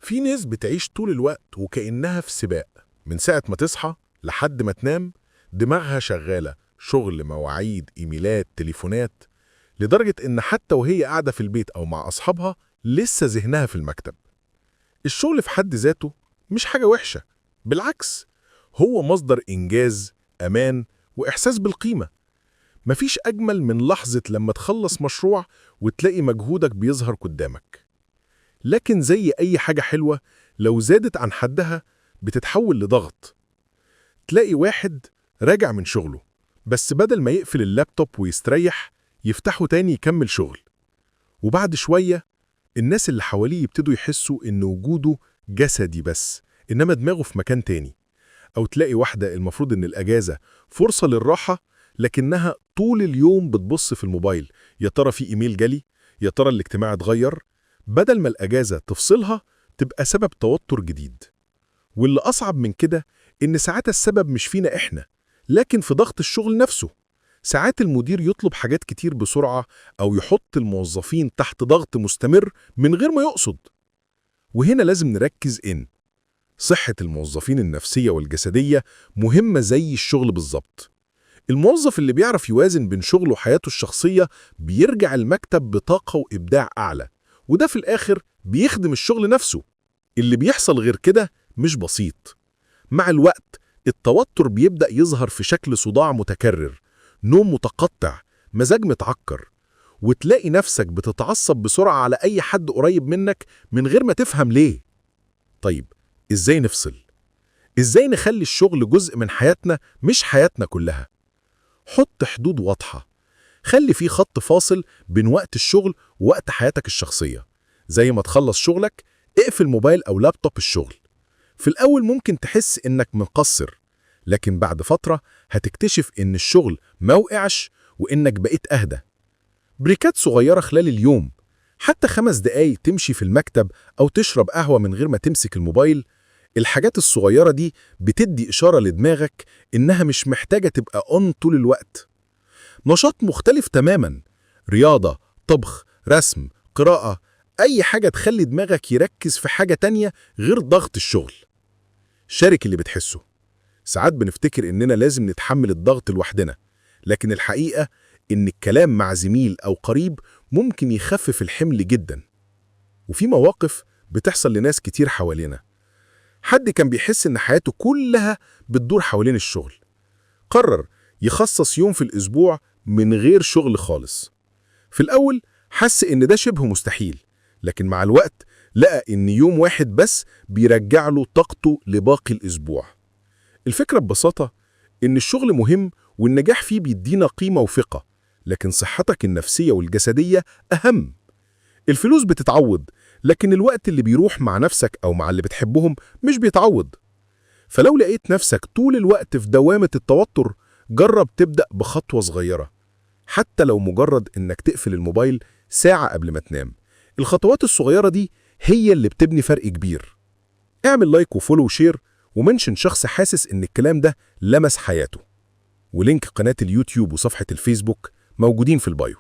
في ناس بتعيش طول الوقت وكأنها في سباق، من ساعة ما تصحى لحد ما تنام دماغها شغالة، شغل، مواعيد، إيميلات، تليفونات، لدرجة إن حتى وهي قاعدة في البيت أو مع أصحابها لسه ذهنها في المكتب. الشغل في حد ذاته مش حاجة وحشة، بالعكس هو مصدر إنجاز، أمان، وإحساس بالقيمة. مفيش أجمل من لحظة لما تخلص مشروع وتلاقي مجهودك بيظهر قدامك. لكن زي أي حاجة حلوة، لو زادت عن حدها بتتحول لضغط. تلاقي واحد راجع من شغله، بس بدل ما يقفل اللابتوب ويستريح يفتحه تاني يكمل شغل. وبعد شوية الناس اللي حواليه يبتدوا يحسوا إن وجوده جسدي بس، إنما دماغه في مكان تاني. أو تلاقي واحدة المفروض إن الأجازة فرصة للراحة، لكنها طول اليوم بتبص في الموبايل، يا ترى في إيميل جالي، يا ترى الاجتماع اتغير، بدل ما الأجازة تفصلها تبقى سبب توتر جديد. واللي أصعب من كده إن ساعات السبب مش فينا إحنا، لكن في ضغط الشغل نفسه. ساعات المدير يطلب حاجات كتير بسرعة أو يحط الموظفين تحت ضغط مستمر من غير ما يقصد. وهنا لازم نركز إن صحة الموظفين النفسية والجسدية مهمة زي الشغل بالظبط. الموظف اللي بيعرف يوازن بين شغله وحياته الشخصية بيرجع المكتب بطاقة وإبداع أعلى، وده في الآخر بيخدم الشغل نفسه. اللي بيحصل غير كده مش بسيط. مع الوقت التوتر بيبدأ يظهر في شكل صداع متكرر، نوم متقطع، مزاج متعكر، وتلاقي نفسك بتتعصب بسرعة على أي حد قريب منك من غير ما تفهم ليه. طيب، إزاي نفصل؟ إزاي نخلي الشغل جزء من حياتنا مش حياتنا كلها؟ حط حدود واضحة. خلي في خط فاصل بين وقت الشغل ووقت حياتك الشخصية. زي ما تخلص شغلك اقفل موبايل أو لابتوب الشغل. في الأول ممكن تحس إنك مقصر، لكن بعد فترة هتكتشف إن الشغل ما وقعش وإنك بقيت أهدى. بريكات صغيرة خلال اليوم، حتى 5 دقايق تمشي في المكتب أو تشرب قهوة من غير ما تمسك الموبايل. الحاجات الصغيرة دي بتدي إشارة لدماغك إنها مش محتاجة تبقى طول الوقت. نشاط مختلف تماماً، رياضة، طبخ، رسم، قراءة، أي حاجة تخلي دماغك يركز في حاجة تانية غير ضغط الشغل. شارك اللي بتحسه. ساعات بنفتكر إننا لازم نتحمل الضغط لوحدنا، لكن الحقيقة إن الكلام مع زميل أو قريب ممكن يخفف الحمل جداً. وفي مواقف بتحصل لناس كتير حوالينا. حد كان بيحس إن حياته كلها بتدور حوالين الشغل، قرر يخصص يوم في الأسبوع من غير شغل خالص. في الأول حس إن ده شبه مستحيل، لكن مع الوقت لقى إن يوم واحد بس بيرجع له طاقته لباقي الأسبوع. الفكرة ببساطة إن الشغل مهم والنجاح فيه بيدينا قيمة وثقة، لكن صحتك النفسية والجسدية أهم. الفلوس بتتعوض، لكن الوقت اللي بيروح مع نفسك أو مع اللي بتحبهم مش بيتعوض. فلو لقيت نفسك طول الوقت في دوامة التوتر، جرب تبدأ بخطوة صغيرة، حتى لو مجرد إنك تقفل الموبايل ساعة قبل ما تنام. الخطوات الصغيرة دي هي اللي بتبني فرق كبير. اعمل لايك وفولو وشير، ومنشن شخص حاسس إن الكلام ده لمس حياته. ولينك قناة اليوتيوب وصفحة الفيسبوك موجودين في البايو.